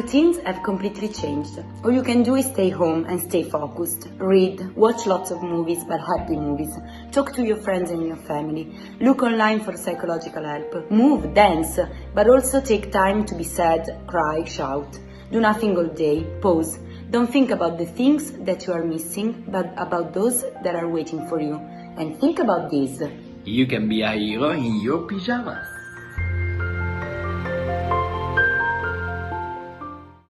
routines have completely changed. All you can do is stay home and stay focused. Read, watch lots of movies, but happy movies. Talk to your friends and your family. Look online for psychological help. Move, dance, but also take time to be sad, cry, shout. Do nothing all day. Pause. Don't think about the things that you are missing, but about those that are waiting for you. And think about this. You can be a hero in your pajamas.